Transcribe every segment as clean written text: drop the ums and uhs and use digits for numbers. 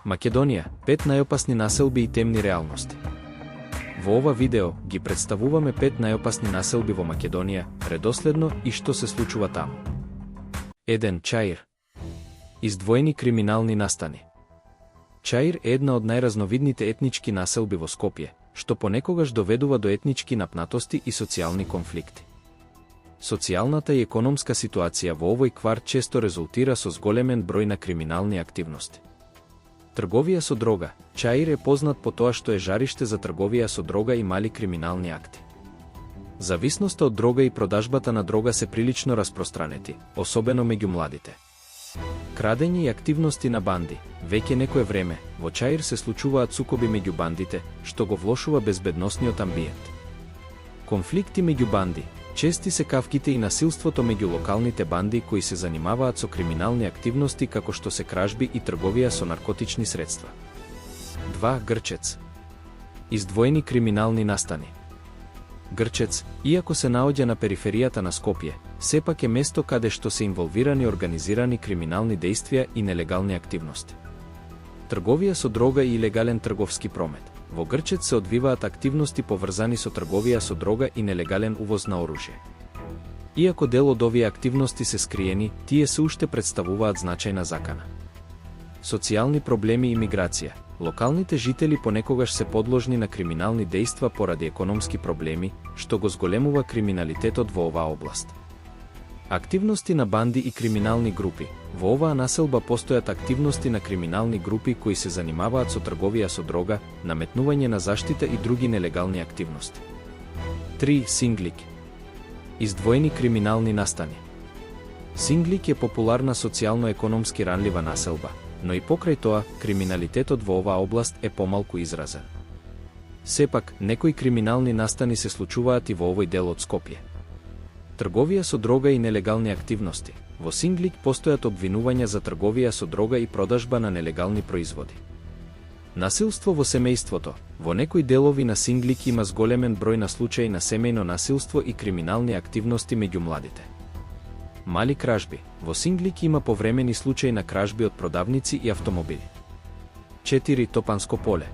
Македонија, 5 најопасни населби и темни реалности. Во ова видео ги представуваме 5 најопасни населби во Македонија, редоследно и што се случува таму. 1. Чаир. Издвоени криминални настани. Чаир е една од најразновидните етнички населби во Скопје, што понекогаш доведува до етнички напнатости и социјални конфликти. Социјалната и економска ситуација во овој кварт често резултира со зголемен број на криминални активности. Трговија со дрога. Чаир е познат по тоа што е жариште за трговија со дрога и мали криминални акти. Зависноста од дрога и продажбата на дрога се прилично распространети, особено меѓу младите. Крадење и активности на банди. Веќе некое време, во Чаир се случуваат сукоби меѓу бандите, што го влошува безбедносниот амбиент. Конфликти меѓу банди. Чести се кавките и насилството меѓу локалните банди кои се занимаваат со криминални активности како што се кражби и трговија со наркотични средства. 2. Грчец. Издвоени криминални настани. Грчец, иако се наоѓа на периферијата на Скопје, сепак е место каде што се инволвирани организирани криминални дејствија и нелегални активности. Трговија со дрога и илегален трговски промет. Во Грчец се одвиваат активности поврзани со трговија со дрога и нелегален увоз на оружје. Иако дел од овие активности се скриени, тие се уште представуваат значајна закана. Социјални проблеми и миграција. Локалните жители понекогаш се подложни на криминални дејства поради економски проблеми, што го зголемува криминалитетот во оваа област. Активности на банди и криминални групи. Во оваа населба постојат активности на криминални групи кои се занимаваат со трговија со дрога, наметнување на заштита и други нелегални активности. 3. Синглик. Издвоени криминални настани. Синглик е популарна социјално-економски ранлива населба, но и покрај тоа, криминалитетот во оваа област е помалку изразен. Сепак, некои криминални настани се случуваат и во овој дел од Скопје. Трговија со дрога и нелегални активности. Во Синглик постојат обвинувања за трговија со дрога и продажба на нелегални производи. Насилство во семејството. Во некои делови на Синглик има зголемен број на случаи на семејно насилство и криминални активности меѓу младите. Мали кражби. Во Синглик има повремени случаи на кражби од продавници и автомобили. 4. Топанско поле.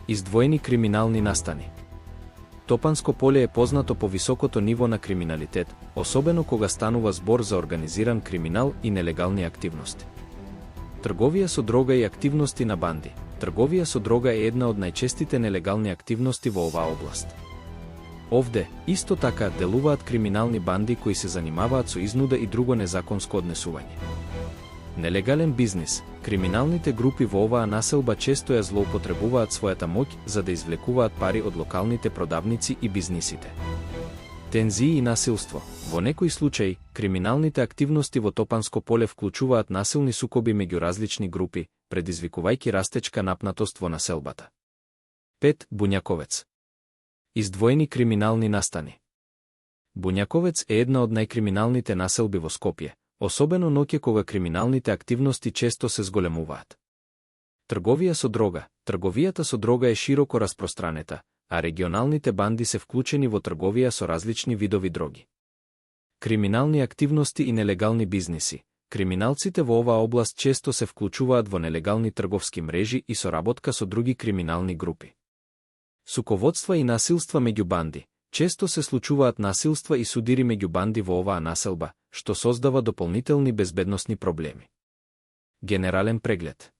Издвоени криминални настани. Топанско поле е познато по високото ниво на криминалитет, особено кога станува збор за организиран криминал и нелегални активности. Трговија со дрога и активности на банди. Трговија со дрога е една од најчестите нелегални активности во оваа област. Овде, исто така, делуваат криминални банди кои се занимаваат со изнуда и друго незаконско однесување. Нелегален бизнис. Криминалните групи во оваа населба често ја злоупотребуваат својата моќ за да извлекуваат пари од локалните продавници и бизнисите. Тензии и насилство. Во некои случаи, криминалните активности во Топанско поле вклучуваат насилни сукоби меѓу различни групи, предизвикувајќи растечка напнатост во населбата. 5. Буњаковец. Издвоени криминални настани. Буњаковец е една од најкриминалните населби во Скопје, особено ноќе кога криминалните активности често се зголемуваат. Трговија со дрога. Трговијата со дрога е широко распространета, а регионалните банди се вклучени во трговија со различни видови дроги. Криминални активности и нелегални бизниси. Криминалците во оваа област често се вклучуваат во нелегални трговски мрежи и соработка со други криминални групи. Суководства и насилства меѓу банди. Често се случуваат насилства и судири меѓу банди во оваа населба, што создава дополнителни безбедносни проблеми. Генерален преглед.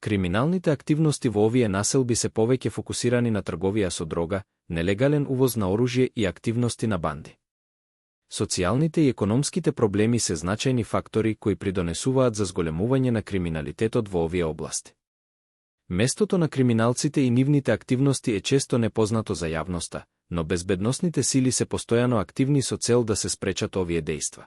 Криминалните активности во овие населби се повеќе фокусирани на трговија со дрога, нелегален увоз на оружје и активности на банди. Социјалните и економските проблеми се значајни фактори кои придонесуваат за зголемување на криминалитетот во овие области. Местото на криминалците и нивните активности е често непознато за јавноста, но безбедносните сили се постојано активни со цел да се спречат овие дејства.